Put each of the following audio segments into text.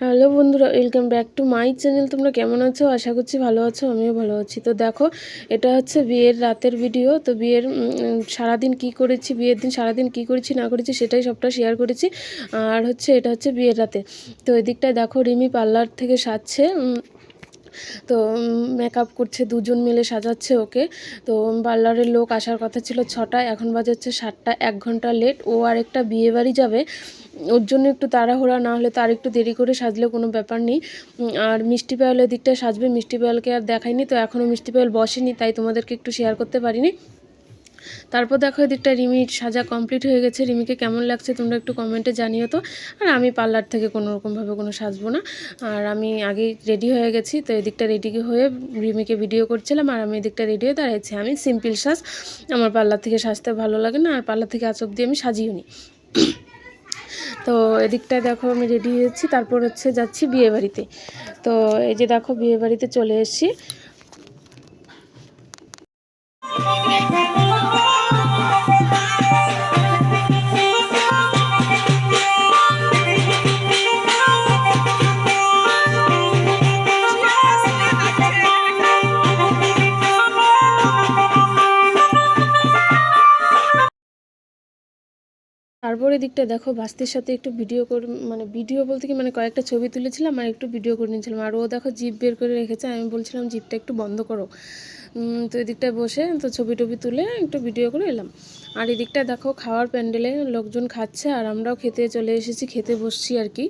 Hello বন্ধুরা, welcome back to my channel. তোমরা কেমন আছো? আশা করছি ভালো আছো, আমিও ভালো আছি। তো দেখো, এটা হচ্ছে বিয়ের রাতের ভিডিও। তো বিয়ের সারাদিন কি করেছি, বিয়ের দিন সারাদিন কি করেছি না করেছি সেটাই সবটা শেয়ার করেছি। আর হচ্ছে এটা হচ্ছে বিয়ের রাতে। তো এদিকটায় দেখো রিমি পার্লার থেকে সাজছে। তো মেকআপ করছে, দুজন মিলে সাজাচ্ছে ওকে। তো পার্লারের লোক আসার কথা ছিল 6টায়, এখন বাজে হচ্ছে 7টা, 1 ঘন্টা লেট। ও আর একটা বিয়ে বাড়ি যাবে, ওর জন্য একটু তাড়াহুড়া, না হলে তার একটু দেরি করে সাজলে কোনো ব্যাপার নেই। আর মিষ্টি পায়েলের দিকটায় সাজবে, মিষ্টি পায়েলকে আর দেখাইনি, তো এখনও মিষ্টি পায়েল বসেনি, তাই তোমাদেরকে একটু শেয়ার করতে পারিনি। তারপর দেখো এদিকটা রিমির সাজা কমপ্লিট হয়ে গেছে। রিমিকে কেমন লাগছে তোমরা একটু কমেন্টে জানিও তো। আর আমি পার্লার থেকে কোনো রকমভাবে কোনো সাজবো না, আর আমি আগেই রেডি হয়ে গেছি। তো এদিকটা রেডি হয়ে রিমিকে ভিডিও করছিলাম, আর আমি এদিকটা রেডি হয়ে দাঁড়িয়েছি। আমি সিম্পল সাজ, আমার পার্লার থেকে সাজতে ভালো লাগে না, আর পার্লার থেকে আজ অব্দি আমি সাজিও নি। তো এদিকটায় দেখো আমি রেডি হয়েছি, তারপর হচ্ছে যাচ্ছি বিয়ে বাড়িতে। তো এই যে দেখো বিয়ে বাড়িতে চলে এসেছি। তারপর এদিকটা দেখো ভাস্তির সাথে একটু ভিডিও করে, মানে ভিডিও বলতে কি, মানে কয়েকটা ছবি তুলেছিলাম আর একটু ভিডিও করে নিয়েছিলাম। আর ও দেখো জিপ বের করে রেখেছে, আমি বলছিলাম জিপটা একটু বন্ধ করো। তো এদিকটায় বসে তো ছবি টবি তুলে একটু ভিডিও করে এলাম। আর এদিকটা দেখো খাওয়ার প্যান্ডেলে লোকজন খাচ্ছে, আর আমরাও খেতে চলে এসেছি, খেতে বসছি আর কি।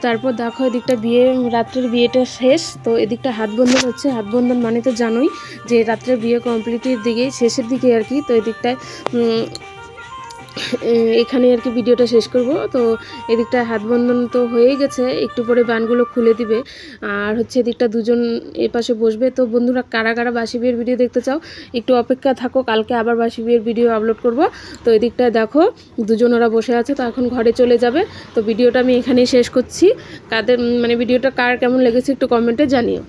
তারপর দেখো এদিকটা বিয়ে, রাত্রের বিয়েটা শেষ, তো এদিকটা হাত বন্ধন হচ্ছে। হাত বন্ধন মানে তো জানোই যে রাত্রের বিয়ে কমপ্লিটের দিকে, শেষের দিকে আর কি। তো এদিকটায় এখানে আর কি ভিডিওটা শেষ করব। তো এদিকটা হাত বন্ধন তো হয়েই গেছে, একটু পরে বানগুলো খুলে দিবে। আর হচ্ছে এদিকটা দুজন এপাশে বসবে। তো বন্ধুরা কারা কারা বাসি বিয়ের ভিডিও দেখতে চাও একটু অপেক্ষা থাকো, কালকে আবার বাসি বিয়ের ভিডিও আপলোড করব। তো এদিকটায় দেখো দুজন ওরা বসে আছে, তো এখন ঘরে চলে যাবে। তো ভিডিওটা আমি এখানেই শেষ করছি। কাদের মানে ভিডিওটা কার কেমন লেগেছে একটু কমেন্টে জানিও।